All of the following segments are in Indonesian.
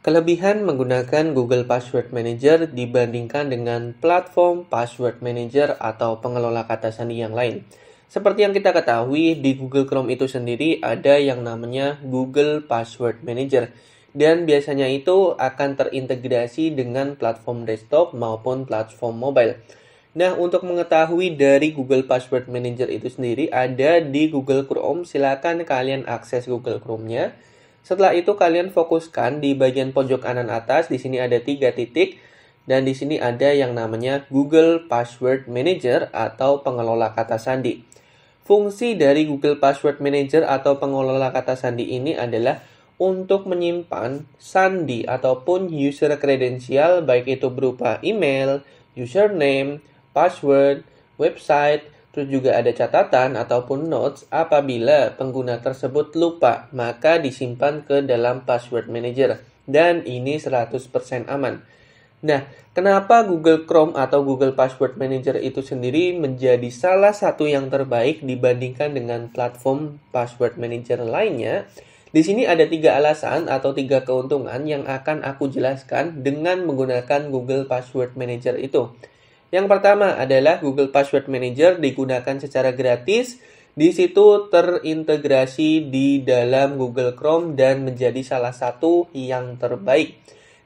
Kelebihan menggunakan Google Password Manager dibandingkan dengan platform password manager atau pengelola kata sandi yang lain. Seperti yang kita ketahui, di Google Chrome itu sendiri ada yang namanya Google Password Manager. Dan biasanya itu akan terintegrasi dengan platform desktop maupun platform mobile. Nah, untuk mengetahui dari Google Password Manager itu sendiri ada di Google Chrome, silakan kalian akses Google Chrome-nya. Setelah itu kalian fokuskan di bagian pojok kanan atas, di sini ada 3 titik dan di sini ada yang namanya Google Password Manager atau pengelola kata sandi. Fungsi dari Google Password Manager atau pengelola kata sandi ini adalah untuk menyimpan sandi ataupun user kredensial baik itu berupa email, username, password, website, terus juga ada catatan ataupun notes apabila pengguna tersebut lupa, maka disimpan ke dalam password manager. Dan ini 100% aman. Nah, kenapa Google Chrome atau Google Password Manager itu sendiri menjadi salah satu yang terbaik dibandingkan dengan platform password manager lainnya? Di sini ada 3 alasan atau 3 keuntungan yang akan aku jelaskan dengan menggunakan Google Password Manager itu. Yang pertama adalah Google Password Manager digunakan secara gratis. Di situ terintegrasi di dalam Google Chrome dan menjadi salah satu yang terbaik.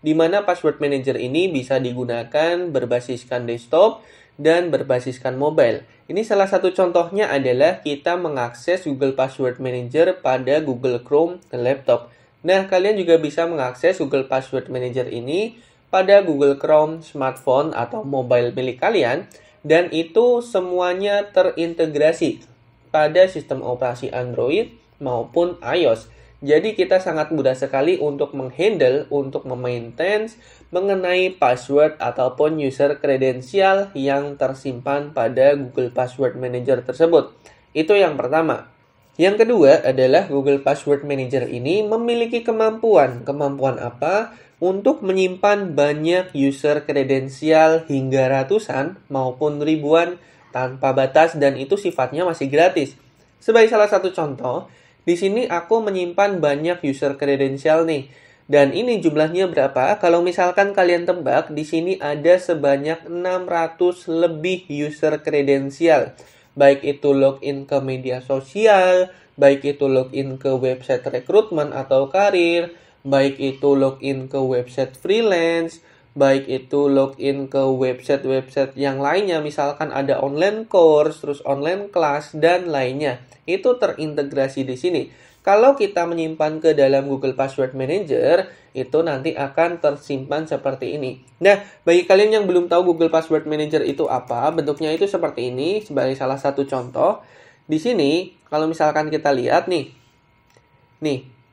Di mana Password Manager ini bisa digunakan berbasiskan desktop dan berbasiskan mobile. Ini salah satu contohnya adalah kita mengakses Google Password Manager pada Google Chrome ke laptop. Nah, kalian juga bisa mengakses Google Password Manager ini pada Google Chrome, smartphone, atau mobile milik kalian, dan itu semuanya terintegrasi pada sistem operasi Android maupun iOS. Jadi kita sangat mudah sekali untuk menghandle, untuk memaintain mengenai password ataupun user kredensial yang tersimpan pada Google Password Manager tersebut. Itu yang pertama. Yang kedua adalah Google Password Manager ini memiliki kemampuan. Kemampuan apa? Untuk menyimpan banyak user kredensial hingga ratusan maupun ribuan tanpa batas dan itu sifatnya masih gratis. Sebagai salah satu contoh, di sini aku menyimpan banyak user kredensial nih. Dan ini jumlahnya berapa? Kalau misalkan kalian tebak, di sini ada sebanyak 600 lebih user kredensial. Baik itu login ke media sosial, baik itu login ke website rekrutmen atau karir, baik itu login ke website freelance, baik itu login ke website-website yang lainnya, misalkan ada online course, terus online class, dan lainnya. Itu terintegrasi di sini. Kalau kita menyimpan ke dalam Google Password Manager, itu nanti akan tersimpan seperti ini. Nah, bagi kalian yang belum tahu Google Password Manager itu apa, bentuknya itu seperti ini, sebagai salah satu contoh. Di sini, kalau misalkan kita lihat nih,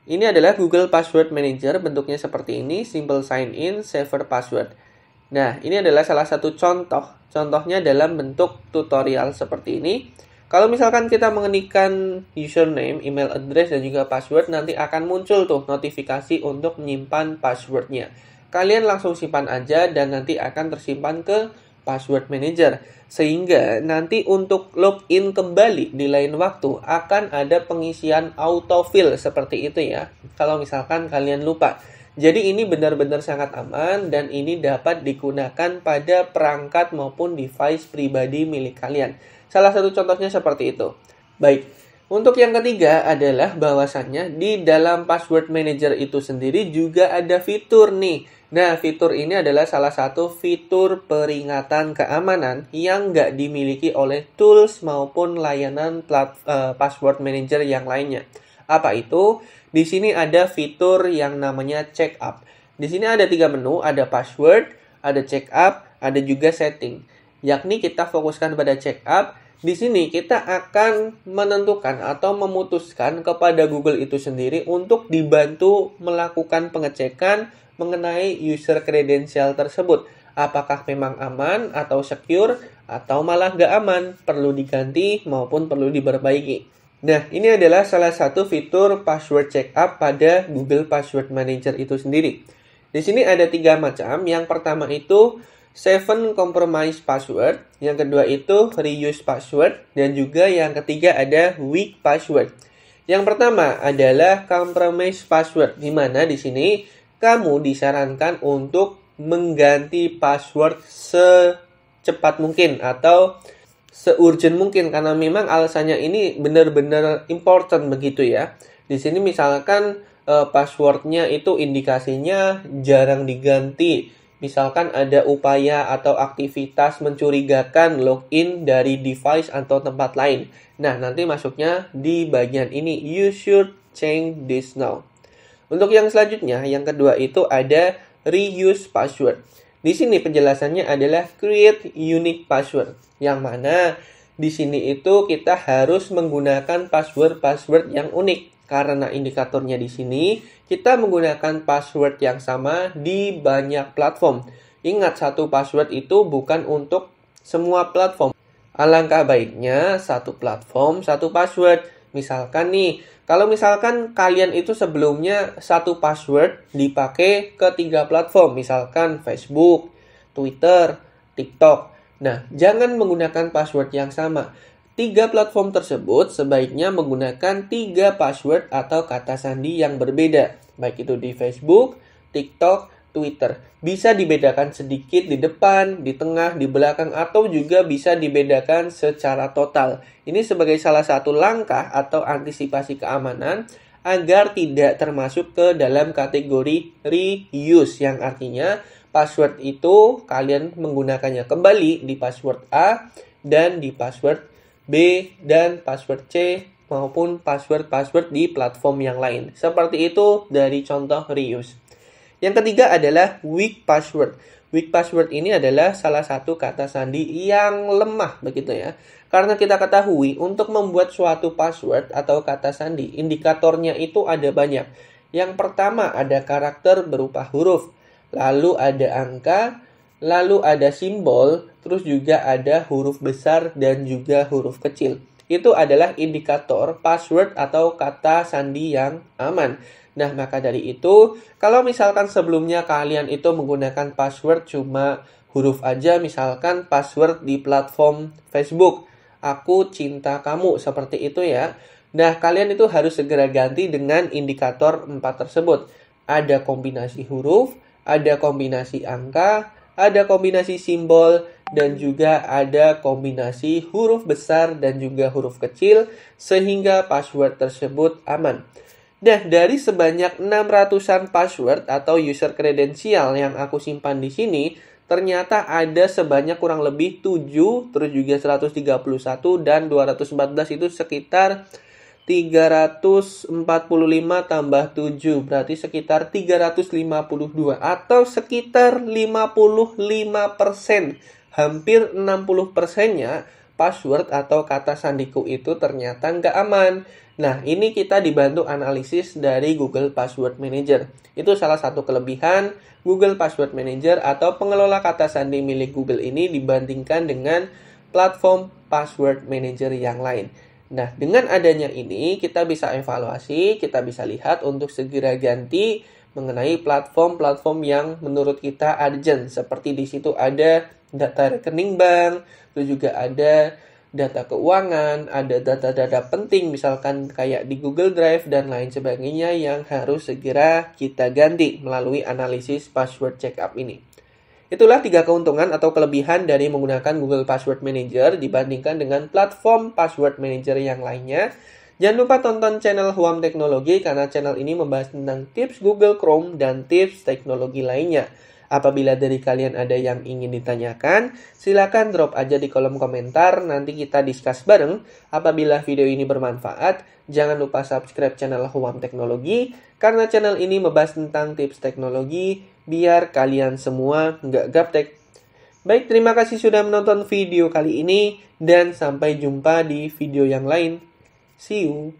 ini adalah Google Password Manager, bentuknya seperti ini, simple sign in, saver password. Nah, ini adalah salah satu contoh. Contohnya dalam bentuk tutorial seperti ini. Kalau misalkan kita mengetikkan username, email address, dan juga password, nanti akan muncul tuh notifikasi untuk menyimpan passwordnya. Kalian langsung simpan aja dan nanti akan tersimpan ke Password Manager. Sehingga nanti untuk login kembali di lain waktu akan ada pengisian autofill seperti itu ya. Kalau misalkan kalian lupa. Jadi ini benar-benar sangat aman dan ini dapat digunakan pada perangkat maupun device pribadi milik kalian. Salah satu contohnya seperti itu. Baik, untuk yang ketiga adalah bahwasannya di dalam Password Manager itu sendiri juga ada fitur nih. Nah, fitur ini adalah salah satu fitur peringatan keamanan yang nggak dimiliki oleh tools maupun layanan Password Manager yang lainnya. Apa itu? Di sini ada fitur yang namanya check up. Di sini ada 3 menu, ada password, ada check up, ada juga setting. Yakni kita fokuskan pada check up. Di sini kita akan menentukan atau memutuskan kepada Google itu sendiri untuk dibantu melakukan pengecekan mengenai user kredensial tersebut. Apakah memang aman atau secure atau malah nggak aman, perlu diganti maupun perlu diperbaiki. Nah, ini adalah salah satu fitur password check up pada Google Password Manager itu sendiri. Di sini ada 3 macam. Yang pertama itu 7 compromise password, yang kedua itu reuse password, dan juga yang ketiga ada weak password. Yang pertama adalah compromise password, di mana di sini kamu disarankan untuk mengganti password secepat mungkin atau se-urgent mungkin, karena memang alasannya ini benar-benar important begitu ya. Di sini misalkan passwordnya itu indikasinya jarang diganti. Misalkan ada upaya atau aktivitas mencurigakan login dari device atau tempat lain. Nah, nanti masuknya di bagian ini, you should change this now. Untuk yang selanjutnya, yang kedua itu ada reuse password. Di sini penjelasannya adalah create unique password. Yang mana di sini itu kita harus menggunakan password yang unik. Karena indikatornya di sini, kita menggunakan password yang sama di banyak platform. Ingat, satu password itu bukan untuk semua platform. Alangkah baiknya satu platform, satu password. Misalkan nih, kalau misalkan kalian itu sebelumnya satu password dipakai ke 3 platform. Misalkan Facebook, Twitter, TikTok. Nah, jangan menggunakan password yang sama. 3 platform tersebut sebaiknya menggunakan 3 password atau kata sandi yang berbeda. Baik itu di Facebook, TikTok, Twitter. Bisa dibedakan sedikit di depan, di tengah, di belakang, atau juga bisa dibedakan secara total. Ini sebagai salah satu langkah atau antisipasi keamanan agar tidak termasuk ke dalam kategori reuse, yang artinya password itu kalian menggunakannya kembali di password A dan di password B dan password C maupun password di platform yang lain. Seperti itu dari contoh reuse. Yang ketiga adalah weak password. Weak password ini adalah salah satu kata sandi yang lemah begitu ya. Karena kita ketahui untuk membuat suatu password atau kata sandi, indikatornya itu ada banyak. Yang pertama ada karakter berupa huruf, lalu ada angka, lalu ada simbol, terus juga ada huruf besar dan juga huruf kecil. Itu adalah indikator password atau kata sandi yang aman. Nah, maka dari itu, kalau misalkan sebelumnya kalian itu menggunakan password cuma huruf aja, misalkan password di platform Facebook, aku cinta kamu, seperti itu ya. Nah, kalian itu harus segera ganti dengan indikator 4 tersebut. Ada kombinasi huruf, ada kombinasi angka, ada kombinasi simbol, dan juga ada kombinasi huruf besar dan juga huruf kecil, sehingga password tersebut aman. Nah, dari sebanyak 600-an password atau user credential yang aku simpan di sini, ternyata ada sebanyak kurang lebih 7, terus juga 131, dan 214 itu sekitar 345 tambah 7, berarti sekitar 352 atau sekitar 55%. Hampir 60%-nya password atau kata sandiku itu ternyata nggak aman. Nah, ini kita dibantu analisis dari Google Password Manager. Itu salah satu kelebihan Google Password Manager atau pengelola kata sandi milik Google ini dibandingkan dengan platform password manager yang lain. Nah, dengan adanya ini kita bisa evaluasi, kita bisa lihat untuk segera ganti mengenai platform-platform yang menurut kita urgent. Seperti di situ ada data rekening bank, terus juga ada data keuangan, ada data-data penting misalkan kayak di Google Drive dan lain sebagainya yang harus segera kita ganti melalui analisis password checkup ini. Itulah 3 keuntungan atau kelebihan dari menggunakan Google Password Manager dibandingkan dengan platform password manager yang lainnya. Jangan lupa tonton channel Huam Teknologi karena channel ini membahas tentang tips Google Chrome dan tips teknologi lainnya. Apabila dari kalian ada yang ingin ditanyakan, silakan drop aja di kolom komentar, nanti kita discuss bareng. Apabila video ini bermanfaat, jangan lupa subscribe channel Huam Teknologi, karena channel ini membahas tentang tips teknologi, biar kalian semua nggak gaptek. Baik, terima kasih sudah menonton video kali ini, dan sampai jumpa di video yang lain. See you!